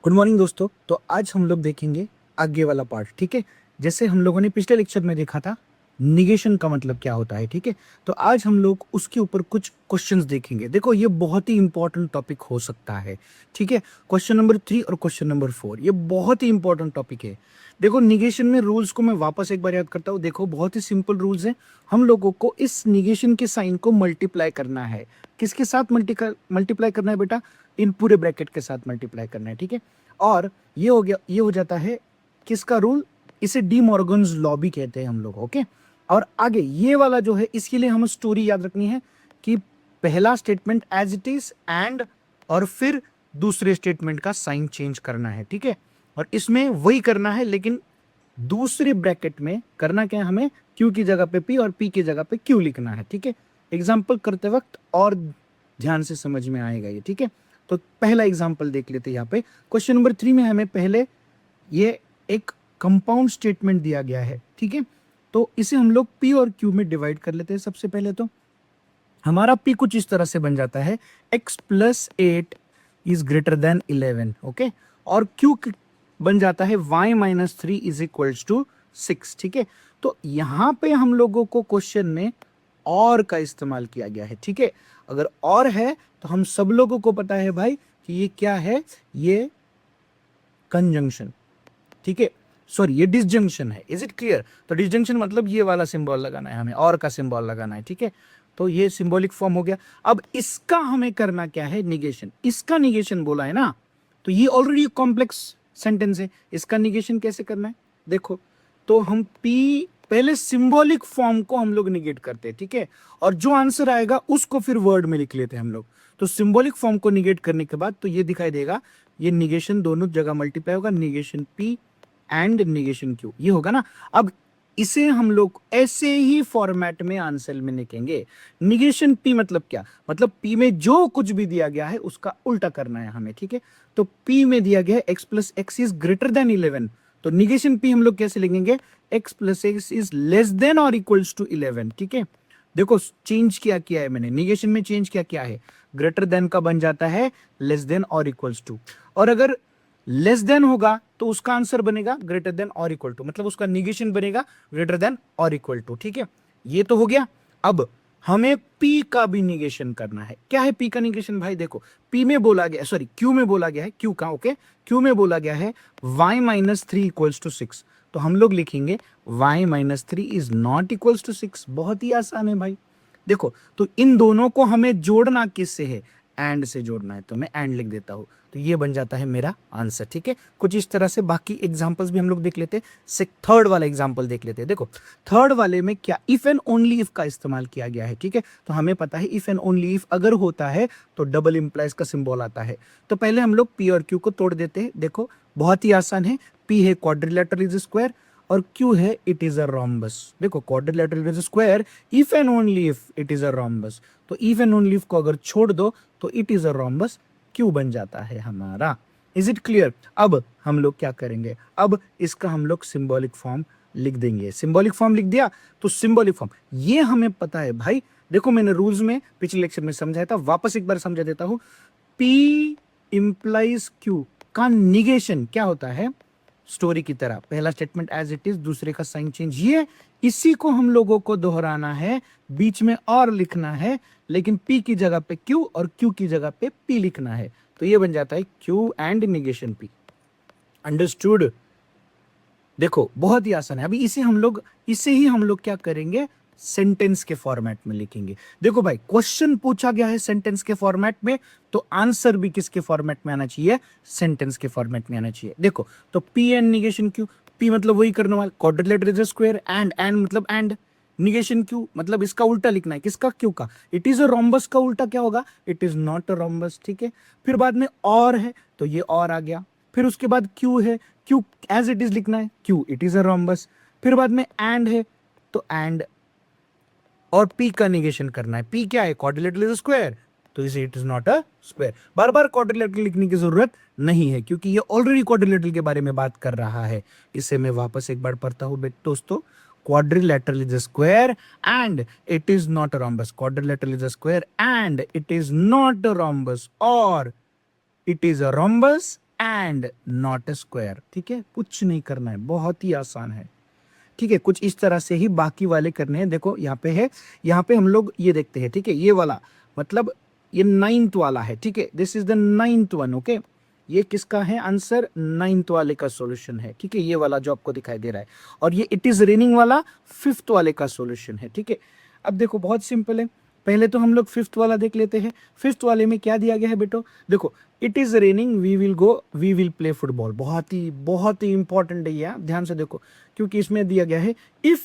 Good morning दोस्तों। तो आज हम लोग देखेंगे आगे वाला पार्ट। ठीक है, जैसे हम लोगों ने पिछले लेक्चर में देखा था निगेशन का मतलब क्या होता है। ठीक है, तो आज हम लोग उसके ऊपर कुछ क्वेश्चंस देखेंगे। देखो ये बहुत ही इंपॉर्टेंट टॉपिक हो सकता है। ठीक है, क्वेश्चन नंबर 3 और क्वेश्चन नंबर 4 ये बहुत ही इंपॉर्टेंट टॉपिक है। देखो निगेशन में रूल्स को मैं वापस एक बार याद करता हूँ। देखो बहुत ही सिंपल रूल्स हैं। हम लोगों को इस निगेशन के साइन को मल्टीप्लाई करना है। किसके साथ मल्टीप्लाई करना है बेटा? इन पूरे ब्रैकेट के साथ मल्टीप्लाई करना है। ठीक है, और ये हो गया, ये हो जाता है किसका रूल? इसे डी मॉर्गन्स लॉ भी कहते हैं हम लोग। ओके, और आगे ये वाला जो है इसके लिए हमें स्टोरी याद रखनी है कि पहला statement as it is and, और फिर दूसरे स्टेटमेंट का साइन चेंज करना है। ठीक है, और इसमें वही करना है लेकिन दूसरे ब्रैकेट में करना क्या है हमें? क्यू की जगह पे पी और पी की जगह पे क्यू लिखना है। ठीक है, एग्जाम्पल करते वक्त और ध्यान से समझ में आएगा ये। ठीक है, तो पहला एग्जाम्पल देख लेते हैं। यहाँ पे क्वेश्चन नंबर 3 में हमें पहले ये एक कंपाउंड स्टेटमेंट दिया गया है। ठीक है, तो इसे हम लोग पी और क्यू में डिवाइड कर लेते हैं। सबसे पहले तो हमारा पी कुछ इस तरह से बन जाता है, x+8 is greater then 11। Okay, और क्यू बन जाता है y-3 इज इक्वल्स टू 6। ठीक है, तो यहां पे हम लोगों को क्वेश्चन में और का इस्तेमाल किया गया है। ठीक है, अगर और है तो हम सब लोगों को पता है भाई कि ये क्या है, ये कंजंक्शन। ठीक है, सॉरी ये डिसजंक्शन है। Is it clear? तो डिसजंक्शन मतलब ये वाला सिंबल लगाना है हमें, और का सिंबल लगाना है। ठीक है, तो ये सिंबॉलिक फॉर्म हो गया। अब इसका हमें करना क्या है? निगेशन। इसका निगेशन बोला है ना, तो ये ऑलरेडी कॉम्प्लेक्स सेंटेंस है। इसका निगेशन कैसे करना है देखो, तो हम पी पहले सिंबॉलिक फॉर्म को हम लोग निगेट करते हैं। ठीक है, और जो आंसर आएगा उसको फिर वर्ड में लिख लेते हैं हम लोग। तो सिंबॉलिक फॉर्म को निगेट करने के बाद तो ये दिखाई देगा, ये निगेशन दोनों जगह मल्टीप्लाई होगा, negation P and negation Q, ये होगा ना। अब इसे हम लोग ऐसे ही फॉर्मेट में आंसर में लिखेंगे। निगेशन पी मतलब क्या? मतलब पी में जो कुछ भी दिया गया है उसका उल्टा करना है हमें। ठीक है, तो पी में दिया गया है x+x इज ग्रेटर देन 11, तो निगेशन पी हम लोग कैसे लिखेंगे? x+x इज लेस देन और इक्वल्स टू 11। ठीक है, देखो चेंज किया है मैंने, निगेशन में चेंज क्या है? ग्रेटर देन का बन जाता है लेस देन और इक्वल्स टू, और अगर लेस देन होगा तो उसका आंसर बनेगा ग्रेटर देन और इक्वल टू, मतलब उसका निगेशन बनेगा ग्रेटर देन और इक्वल टू। ठीक है, ये तो हो गया। अब हमें पी का भी निगेशन करना है। क्या है पी का निगेशन भाई? देखो पी में बोला गया, सॉरी क्यू में बोला गया है, क्यू का ओके, क्यू में बोला गया है y-3 इक्वल्स टू 6, तो हम लोग लिखेंगे y-3 is not equals to 6। बहुत ही आसान है भाई। देखो तो इन दोनों को हमें जोड़ना किससे है? एंड से जोड़ना है, तो मैं एंड लिख देता हूं, तो ये बन जाता है मेरा आंसर। ठीक है, कुछ इस तरह से बाकी एग्जांपल्स भी हम लोग देख लेते हैं। थर्ड वाला एग्जांपल देख लेते हैं। देखो थर्ड वाले में क्या इफ एंड ओनली इफ का इस्तेमाल किया गया है। ठीक है, तो हमें पता है इफ एंड ओनली इफ अगर होता है तो डबल इंप्लाइज का सिंबल आता है। तो पहले हम लोग पी और क्यू को तोड़ देते हैं। देखो बहुत ही आसान है, पी है क्वाड्रिलेटरल इज स्क्वायर और क्यू है इट इज अ रोम्बस। देखो quadrilateral is square, if and only if it is a rhombus, तो इफ एंड ओनली इफ को अगर छोड़ दो तो it is a rhombus, Q बन जाता है हमारा। Is it clear? अब हम लोग क्या करेंगे? अब इसका हम लोग सिंबॉलिक फॉर्म लिख देंगे। सिंबॉलिक फॉर्म लिख दिया, तो सिंबॉलिक फॉर्म ये हमें पता है भाई। देखो मैंने रूल्स में पिछले लेक्चर में समझाया था, वापस एक बार समझा देता हूं। P इंप्लाइज Q का निगेशन क्या होता है? स्टोरी की तरह पहला स्टेटमेंट एज इट इज, दूसरे का साइन चेंज, ये इसी को हम लोगों को दोहराना है, बीच में और लिखना है, लेकिन P की जगह पे Q और Q की जगह पे P लिखना है। तो ये बन जाता है Q and negation P। Understood? देखो बहुत ही आसान है। अभी इसे ही हम लोग क्या करेंगे? सेंटेंस के फॉर्मेट में लिखेंगे। देखो भाई क्वेश्चन पूछा गया है सेंटेंस के फॉर्मेट में, तो आंसर भी किसके फॉर्मेट में आना चाहिए? सेंटेंस के फॉर्मेट में आना चाहिए। देखो तो P and negation Q, P मतलब वही करने वाला क्वाड्रिलेटरल इज स्क्वायर, एंड मतलब एंड, निगेशन क्यू मतलब इसका उल्टा लिखना है। किसका? क्यू का। इट इज अ रोम्बस का उल्टा क्या होगा? It is not a rhombus. ठीक है, फिर बाद में और है तो ये और आ गया, फिर उसके बाद क्यू है, क्यू एज इट इज लिखना है, Q it is a rhombus, फिर बाद में एंड है तो एंड, और पी का निगेशन करना है। पी क्या है? क्वाड्रिलेटरल इज स्क्वायर, तो इसे it is not a square. Bar bar quadrilateral लिखने की जरूरत नहीं है क्योंकि ये ऑलरेडी क्वाड्रिलेटरल के बारे में बात कर रहा है। इसे मैं वापस एक बार पढ़ता हूं दोस्तों, quadrilateral is a square and it is not a rhombus. Quadrilateral is a square and it is not a rhombus, or it is a rhombus and not a square, ठीक है, कुछ नहीं करना है, बहुत ही आसान है, ठीक है। कुछ इस तरह से ही बाकी वाले करने हैं। देखो यहाँ पे है, यहाँ पे हम लोग ये देखते हैं, ठीक है, ये वाला मतलब ये 9th वाला है, ठीक है, this is the 9th one, okay. ये किसका है आंसर? 9th वाले का सॉल्यूशन है, ठीक है, ये वाला जो आपको दिखाई दे रहा है। और ये इट इज रेनिंग वाला 5th वाले का सॉल्यूशन है, ठीक है। अब देखो बहुत सिंपल है, पहले तो हम लोग 5th वाला देख लेते हैं। 5th वाले में क्या दिया गया है बेटो? देखो, it is raining, we will go, we will play football. बहुत ही इंपॉर्टेंट है ये, ध्यान से देखो, क्योंकि इसमें दिया गया है if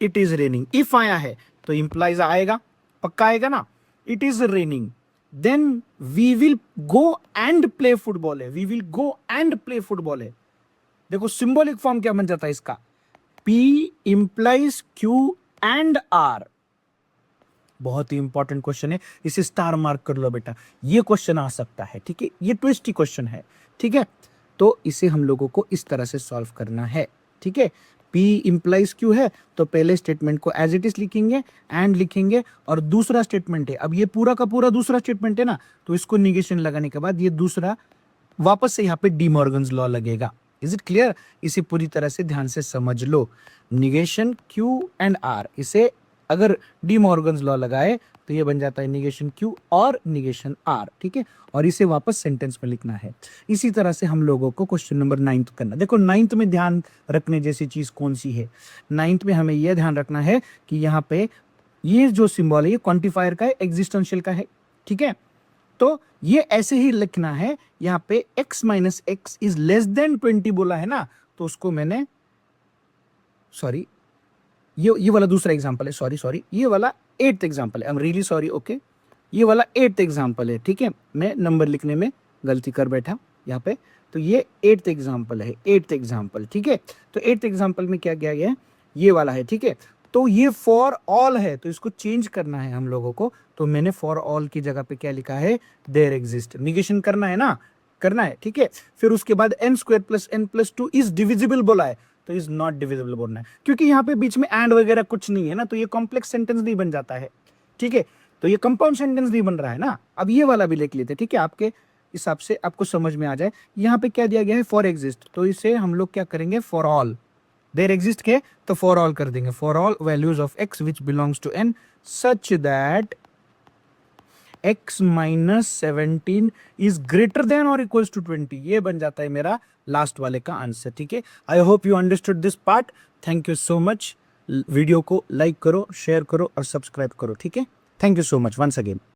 it is raining. If आया है तो इंप्लाइज आएगा, पक्का आएगा ना। It is raining, then we will go and play football है, we will go and play football है। देखो सिंबॉलिक फॉर्म क्या बन जाता है इसका? P implies Q and R। बहुत ही इंपॉर्टेंट क्वेश्चन है, इसे स्टार मार्क कर लो बेटा, ये क्वेश्चन आ सकता है, ठीक है, ये ट्विस्टी क्वेश्चन है, ठीक है। तो इसे हम लोगों को इस तरह से सॉल्व करना है, ठीक है। P इंप्लाइज Q है तो पहले स्टेटमेंट को एज इट इज लिखेंगे, एंड लिखेंगे, और दूसरा स्टेटमेंट है, अब ये पूरा का पूरा दूसरा स्टेटमेंट है ना, तो इसको निगेशन लगाने के बाद ये दूसरा वापस से यहाँ पे डी मॉर्गन्स लॉ लगेगा। Is it clear? इसे पूरी तरह से ध्यान से समझ लो। निगेशन Q एंड R, इसे अगर डी मॉर्गन्स लॉ लगाए तो ये बन जाता है निगेशन Q और निगेशन R, ठीक है। और इसे वापस सेंटेंस में लिखना है। इसी तरह से हम लोगों को क्वेश्चन नंबर 9 करना। देखो 9 में ध्यान रखने जैसी चीज कौन सी है? 9 में हमें यह ध्यान रखना है कि यहाँ पे ये जो सिंबल है ये क्वांटिफायर का है, एग्जिस्टेंशियल का है, ठीक है। तो ये ऐसे ही लिखना है, यहाँ पे x minus x is less than 20 बोला है ना, तो उसको मैंने, सॉरी, ये वाला दूसरा एग्जांपल है, सॉरी, ये वाला 8th एग्जांपल है, I am really sorry, okay. ये वाला 8th एग्जांपल है, ठीक है, मैं नंबर लिखने में गलती कर बैठा यहाँ पे। तो ये 8th एग्जांपल है, 8th एग्जांपल, ठीक है। तो 8th एग्जांपल में क्या किया गया है? ये वाला है, ठीक है। तो ये फॉर ऑल है, तो इसको चेंज करना है हम लोगों को। तो मैंने फॉर ऑल की जगह पे क्या लिखा है? There exist. निगेशन करना है ना, करना है, ठीक है। फिर उसके बाद n square plus n plus 2 is divisible बोला है, तो इज नॉट डिविजिबल बोलना है, क्योंकि यहाँ पे बीच में एंड वगैरह कुछ नहीं है ना, तो ये कॉम्प्लेक्स सेंटेंस नहीं बन जाता है, ठीक है। तो ये कंपाउंड सेंटेंस नहीं बन रहा है ना। अब ये वाला भी लिख लेते, ठीक है, आपके हिसाब से आपको समझ में आ जाए। यहाँ पे क्या दिया गया है? फॉर एग्जिस्ट, तो इसे हम लोग क्या करेंगे? For all. देयर एग्जिस्ट के तो फॉर ऑल कर देंगे, for all values of x which belongs to n such that x minus 17 is greater than और इक्वल्स टू 20। ये बन जाता है मेरा लास्ट वाले का आंसर, ठीक है। I hope you understood this part. Thank you so much. Video को लाइक करो, शेयर करो और सब्सक्राइब करो, ठीक है। Thank you so much once again.